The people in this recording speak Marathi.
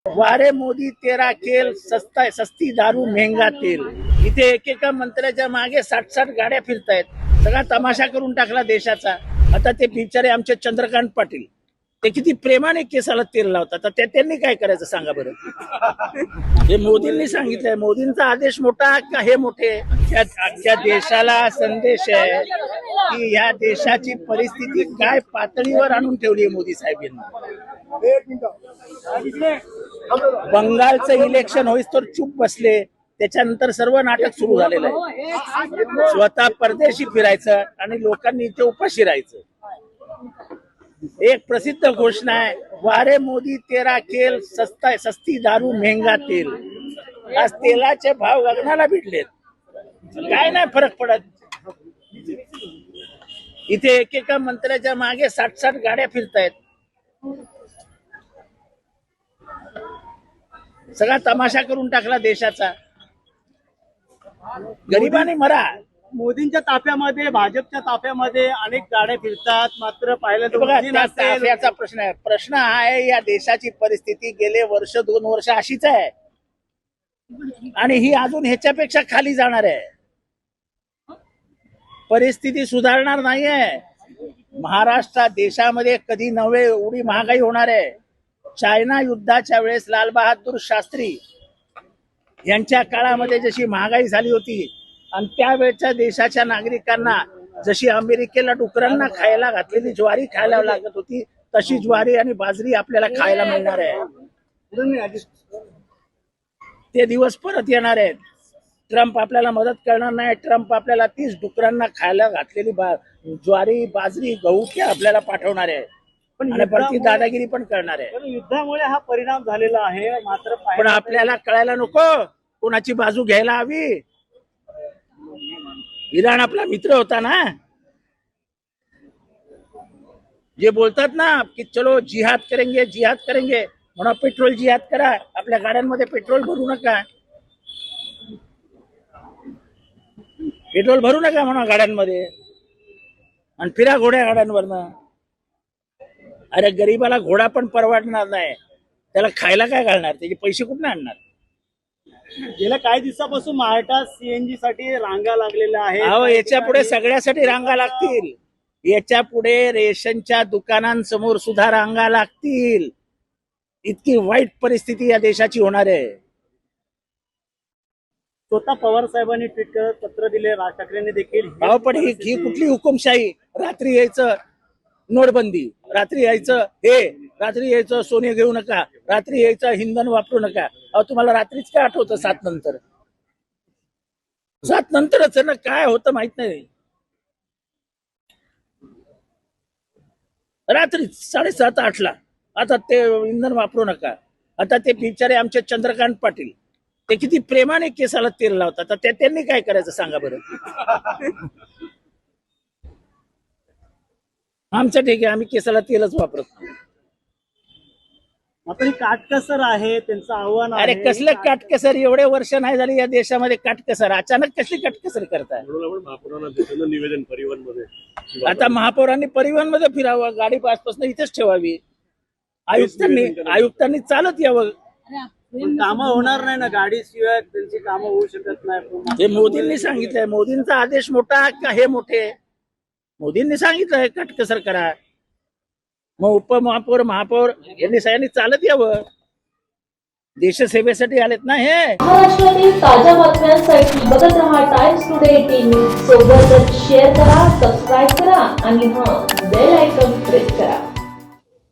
वारे मोदी तेरा खेल सस्ता सस्ती दारू महंगा तेल। इथे एकेका मंत्र्याच्या मागे 60-60 गाड्या फिरतायत। सगळा तमाशा करून टाकला देशाचा। आता ते बिचारे आमचे चंद्रकांत पाटील ते किती प्रेमाने केसाला तेल लावतात, तर त्यांनी काय करायचं सांगा बरं। हे मोदींनी सांगितलंय, मोदींचा आदेश मोठा का हे मोठे। अख्ख्या देशाला संदेश आहे की या देशाची परिस्थिती काय पातळीवर आणून ठेवली आहे मोदी साहेबांनी। बंगालचं इलेक्शन होईस तर चूप बसले, त्याच्यानंतर सर्व नाटक सुरू झालेलं आहे। स्वतः परदेशी फिरायचं आणि लोकांनी इथे उपाशी राहायचं। एक प्रसिद्ध घोषणा आहे, वारे मोदी तेरा खेल सस्ता सस्ती दारू महंगा तेल। आज तेलाचे भाव गगनाला भिडलेत, काय नाही फरक पडत। इथे एकेका मंत्र्याच्या मागे 60-60 गाड्या फिरतायत। सगळा तमाशा करून टाकला देशाचा। गरिबांनी मरा। मोदींच्या ताफ्यामध्ये, भाजपच्या ताफ्यामध्ये अनेक गाड्या फिरतात, मात्र पाहिलं बघा, त्या ताफ्याचा प्रश्न आहे। प्रश्न हा आहे, या देशाची परिस्थिती गेले वर्ष 2 वर्ष अशीच आहे आणि ही अजून ह्याच्यापेक्षा खाली जाणार आहे। परिस्थिती सुधारणार नाहीये। महाराष्ट्र देशामध्ये कधी नव्हे एवढी महागाई होणार आहे। चायना युद्धाच्या वेळेस लाल बहादूर शास्त्री यांच्या काळामध्ये जशी महागाई झाली होती आणि त्यावेळच्या देशाच्या नागरिकांना जशी अमेरिकेला डुकरांना खायला घातलेली ज्वारी खायला लागत होती, तशी ज्वारी आणि बाजरी आपल्याला खायला मिळणार आहे। ते दिवस परत येणार आहेत। ट्रम्प आपल्याला मदत करणार नाही। ट्रम्प आपल्याला 30 डुकरांना खायला घातलेली ज्वारी, बाजरी, गहू ते आपल्याला पाठवणार आहे आणि परती दादागिरी पण करणार आहे। युद्धामुळे हा परिणाम झालेला आहे, मात्र पण आपल्याला कळायला नको कोणाची बाजू घ्यायला हवी। इराण आपला मित्र होता ना। जे बोलतात ना की चलो जिहाद करेंगे म्हणून पेट्रोल जिहाद करा। आपल्या गाड्यांमध्ये पेट्रोल भरू नका म्हणून गाड्यांमध्ये, आणि फिरा घोड्या गाड्यांवरनं। अरे गरीबाला घोडा पण परवडणार नाही, त्याला खायला काय घालणार, त्याचे पैसे कुठून आणणार। गेल्या काही दिवसापासून महाराष्ट्रात सीएनजी साठी रांगा लागलेल्या आहेत। अहो, याच्या पुढे सगळ्यासाठी रांगा लागतील। याच्या पुढे रेशनच्या दुकानांसमोर सुद्धा रांगा लागतील। इतकी वाईट परिस्थिती या देशाची होणार आहे। स्वतः पवार साहेबांनी ट्विट करत पत्र दिले, राज ठाकरेंनी देखील। अहो, पण ही कुठली हुकुमशाही। रात्री यायचं नोटबंदी, रात्री यायचं सोने घेऊ नका, रात्री यायचं इंधन वापरू नका। अहो, तुम्हाला रात्रीच काय आठवतं? 7 नंतर 7 नंतरच ना काय होतं माहित नाही। रात्री 7:30-8 ला आता ते इंधन वापरू नका। आता ते बिचारे आमचे चंद्रकांत पाटील ते किती प्रेमाने केसाला तेल लावतात, तर त्यांनी काय करायचं सांगा बरं। आमचं ठीक आहे, आम्ही केसाला तेलच वापरत नाही। मात्र काटकसर आहे त्यांचं आव्हान आहे। अरे कसलं काटकसर? एवढे वर्ष नाही झाली या देशामध्ये काटकसर। अचानक कसली काटकसर करताय? निवेदन परिवहन मध्ये आता महापौरांनी परिवहन मध्ये फिरावं, गाडी पासपासून इथेच ठेवावी। आयुक्तांनी चालत यावं। कामं होणार नाही ना, गाडी शिवाय त्यांची कामं होऊ शकत नाही। हे मोदींनी सांगितलंय। मोदींचा आदेश मोठा का हे मोठे। मोदींनी सांगितलंय काटकसर करा, मग उपमहापौर, महापौर यांनी सगळ्यांनी चालत यावं। देशसेवेसाठी आलेत ना हे। महाराष्ट्रातील ताज्या बातम्यांसाठी बघत रहा टाइम्स टुडे टीव्ही। सोबतच शेअर करा, सबस्क्राईब करा आणि बेल आयकॉन